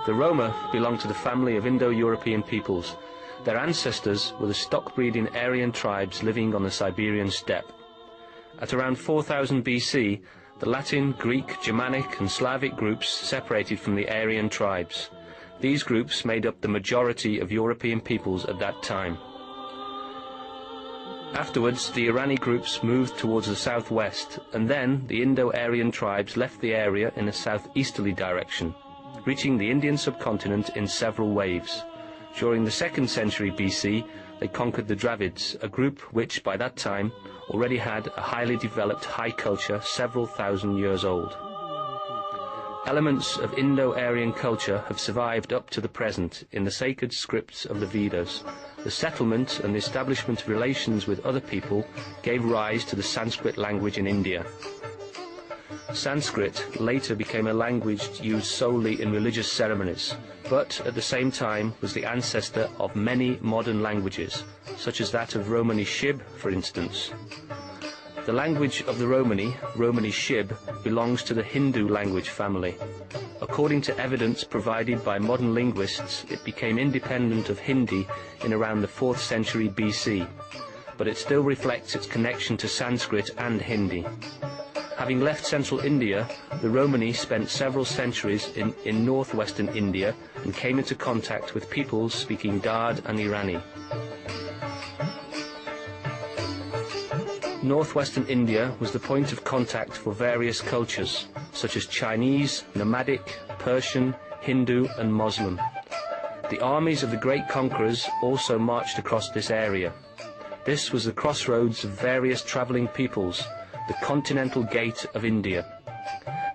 The Roma belonged to the family of Indo-European peoples. Their ancestors were the stock-breeding Aryan tribes living on the Siberian steppe. At around 4000 BC, the Latin, Greek, Germanic and Slavic groups separated from the Aryan tribes. These groups made up the majority of European peoples at that time. Afterwards, the Irani groups moved towards the southwest, and then the Indo-Aryan tribes left the area in a southeasterly direction, reaching the Indian subcontinent in several waves. During the 2nd century BC, they conquered the Dravids, a group which, by that time, already had a highly developed high culture several thousand years old. Elements of Indo-Aryan culture have survived up to the present in the sacred scripts of the Vedas. The settlement and the establishment of relations with other people gave rise to the Sanskrit language in India. Sanskrit later became a language used solely in religious ceremonies, but at the same time was the ancestor of many modern languages, such as that of Romani Shib, for instance. The language of the Romani, Romani Shib, belongs to the Hindu language family. According to evidence provided by modern linguists, it became independent of Hindi in around the 4th century BC, but it still reflects its connection to Sanskrit and Hindi. Having left central India, the Romani spent several centuries in northwestern India and came into contact with peoples speaking Dard and Irani. Northwestern India was the point of contact for various cultures, such as Chinese, nomadic, Persian, Hindu and Muslim. The armies of the great conquerors also marched across this area. This was the crossroads of various travelling peoples, the continental gate of India.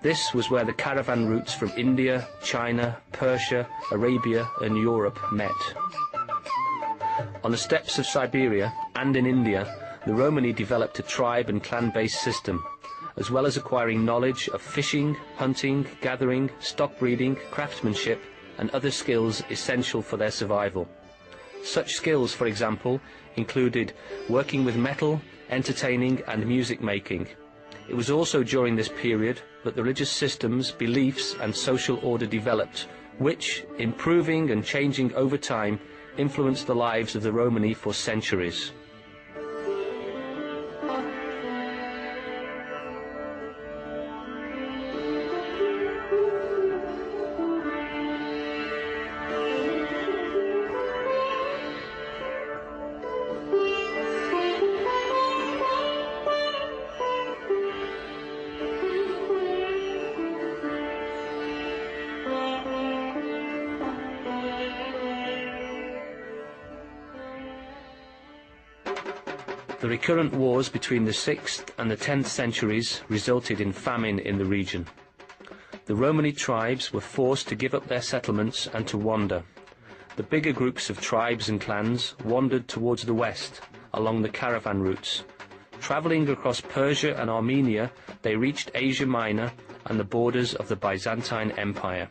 This was where the caravan routes from India, China, Persia, Arabia and Europe met. On the steppes of Siberia and in India, the Romani developed a tribe and clan-based system, as well as acquiring knowledge of fishing, hunting, gathering, stock breeding, craftsmanship and other skills essential for their survival. Such skills, for example, included working with metal, entertaining and music making. It was also during this period that the religious systems, beliefs and social order developed, which, improving and changing over time, influenced the lives of the Romani for centuries. The recurrent wars between the 6th and the 10th centuries resulted in famine in the region. The Romani tribes were forced to give up their settlements and to wander. The bigger groups of tribes and clans wandered towards the west, along the caravan routes. Travelling across Persia and Armenia, they reached Asia Minor and the borders of the Byzantine Empire.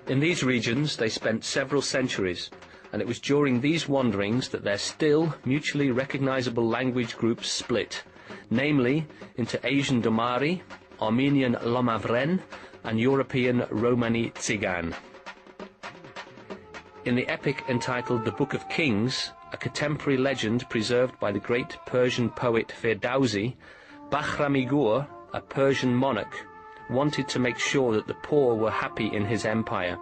In these regions they spent several centuries, and it was during these wanderings that their still mutually recognizable language groups split, namely into Asian Domari, Armenian Lomavren, and European Romani Tsigan. In the epic entitled The Book of Kings, a contemporary legend preserved by the great Persian poet Ferdowsi, Bahramigur, a Persian monarch, wanted to make sure that the poor were happy in his empire,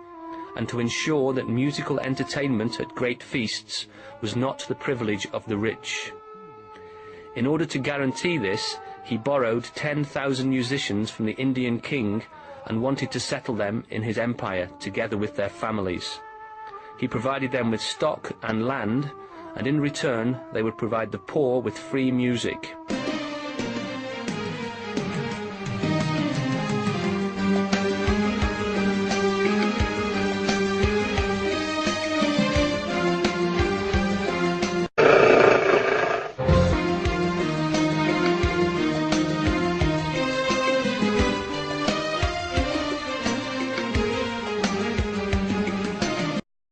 and to ensure that musical entertainment at great feasts was not the privilege of the rich. In order to guarantee this, he borrowed 10,000 musicians from the Indian king and wanted to settle them in his empire together with their families. He provided them with stock and land, and in return they would provide the poor with free music.